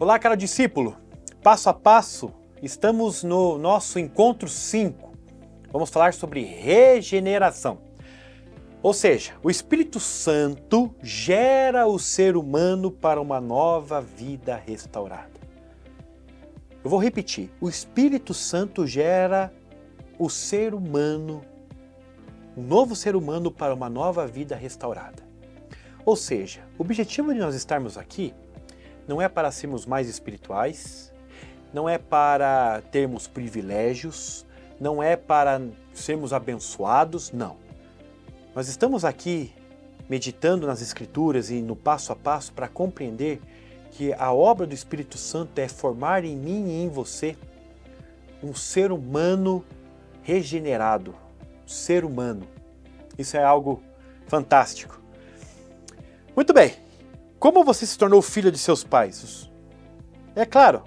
Olá, caro discípulo. Passo a passo, estamos no nosso encontro 5. Vamos falar sobre regeneração. Ou seja, o Espírito Santo gera o ser humano para uma nova vida restaurada. Eu vou repetir. O Espírito Santo gera o ser humano, um novo ser humano para uma nova vida restaurada. Ou seja, o objetivo de nós estarmos aqui não é para sermos mais espirituais, não é para termos privilégios, não é para sermos abençoados, não. Nós estamos aqui meditando nas Escrituras e no passo a passo para compreender que a obra do Espírito Santo é formar em mim e em você um ser humano regenerado, ser humano. Isso é algo fantástico. Muito bem. Como você se tornou filho de seus pais? É claro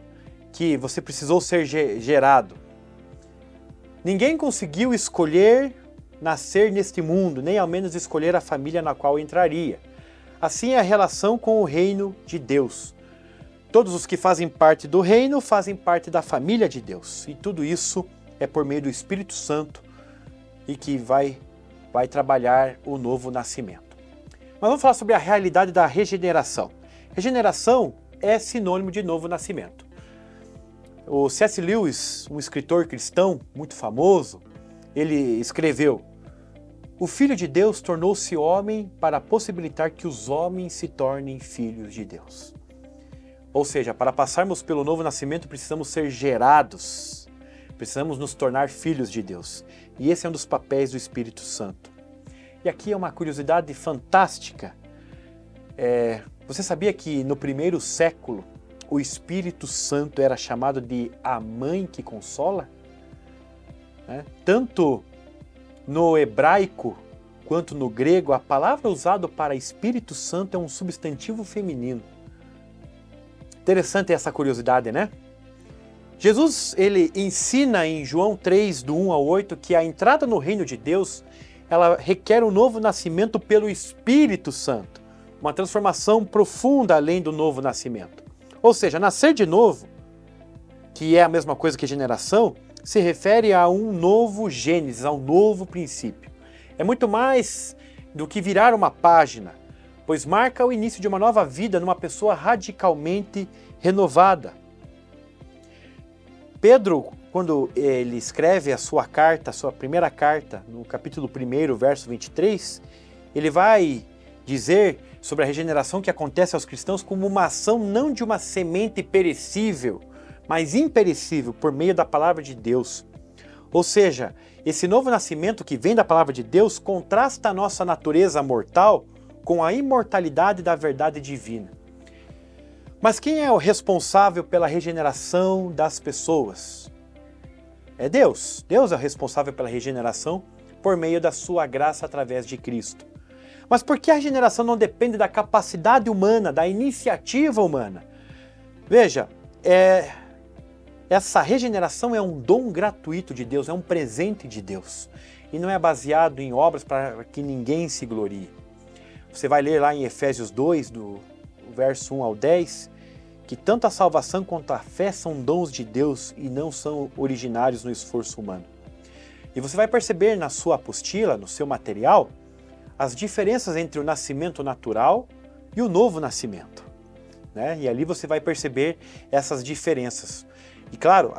que você precisou ser gerado. Ninguém conseguiu escolher nascer neste mundo, nem ao menos escolher a família na qual entraria. Assim é a relação com o reino de Deus. Todos os que fazem parte do reino fazem parte da família de Deus. E tudo isso é por meio do Espírito Santo e que vai trabalhar o novo nascimento. Mas vamos falar sobre a realidade da regeneração. Regeneração é sinônimo de novo nascimento. O C.S. Lewis, um escritor cristão muito famoso, ele escreveu: "O Filho de Deus tornou-se homem para possibilitar que os homens se tornem filhos de Deus." Ou seja, para passarmos pelo novo nascimento precisamos ser gerados, precisamos nos tornar filhos de Deus. E esse é um dos papéis do Espírito Santo. E aqui é uma curiosidade fantástica. Você sabia que no primeiro século o Espírito Santo era chamado de a mãe que consola? Tanto no hebraico quanto no grego, a palavra usada para Espírito Santo é um substantivo feminino. Interessante essa curiosidade, né? Jesus, ele ensina em João 3, do 1 ao 8, que a entrada no reino de Deus ela requer um novo nascimento pelo Espírito Santo, uma transformação profunda além do novo nascimento. Ou seja, nascer de novo, que é a mesma coisa que regeneração, se refere a um novo Gênesis, a um novo princípio. É muito mais do que virar uma página, pois marca o início de uma nova vida numa pessoa radicalmente renovada. Pedro, quando ele escreve a sua carta, a sua primeira carta, no capítulo 1, verso 23, ele vai dizer sobre a regeneração que acontece aos cristãos como uma ação não de uma semente perecível, mas imperecível por meio da palavra de Deus. Ou seja, esse novo nascimento que vem da palavra de Deus contrasta a nossa natureza mortal com a imortalidade da verdade divina. Mas quem é o responsável pela regeneração das pessoas? É Deus. Deus é o responsável pela regeneração por meio da sua graça através de Cristo. Mas por que a regeneração não depende da capacidade humana, da iniciativa humana? Veja, essa regeneração é um dom gratuito de Deus, é um presente de Deus. E não é baseado em obras para que ninguém se glorie. Você vai ler lá em Efésios 2, do verso 1 ao 10, que tanto a salvação quanto a fé são dons de Deus e não são originários no esforço humano. E você vai perceber na sua apostila, no seu material, as diferenças entre o nascimento natural e o novo nascimento. E ali você vai perceber essas diferenças. E claro,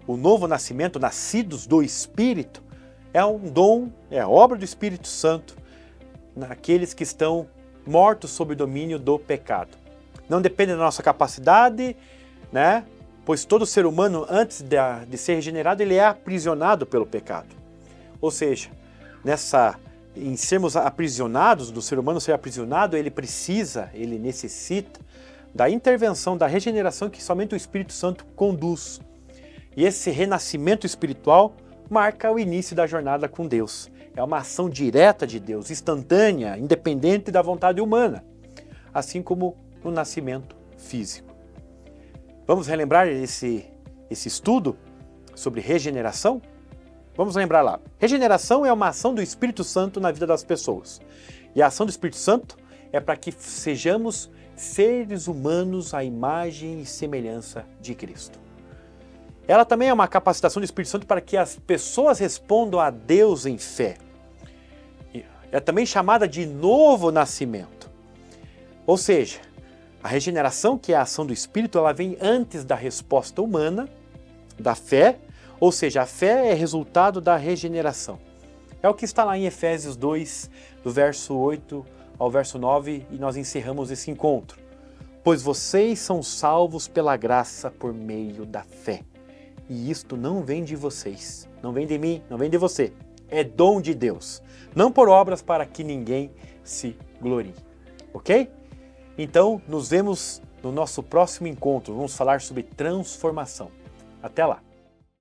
o novo nascimento, nascidos do Espírito, é um dom, é a obra do Espírito Santo naqueles que estão mortos sob o domínio do pecado. Não depende da nossa capacidade, pois todo ser humano, antes de ser regenerado, ele é aprisionado pelo pecado. Ou seja, em sermos aprisionados, do ser humano ser aprisionado, ele necessita da intervenção, da regeneração que somente o Espírito Santo conduz. E esse renascimento espiritual marca o início da jornada com Deus. É uma ação direta de Deus, instantânea, independente da vontade humana, assim como no nascimento físico. Vamos relembrar esse estudo sobre regeneração? Vamos lembrar lá. Regeneração é uma ação do Espírito Santo na vida das pessoas. E a ação do Espírito Santo é para que sejamos seres humanos à imagem e semelhança de Cristo. Ela também é uma capacitação do Espírito Santo para que as pessoas respondam a Deus em fé. É também chamada de novo nascimento. Ou seja, a regeneração, que é a ação do Espírito, ela vem antes da resposta humana, da fé, ou seja, a fé é resultado da regeneração. É o que está lá em Efésios 2, do verso 8 ao verso 9, e nós encerramos esse encontro. Pois vocês são salvos pela graça por meio da fé. E isto não vem de vocês, não vem de mim, não vem de você. É dom de Deus, não por obras para que ninguém se glorie. Ok? Então, nos vemos no nosso próximo encontro. Vamos falar sobre transformação. Até lá!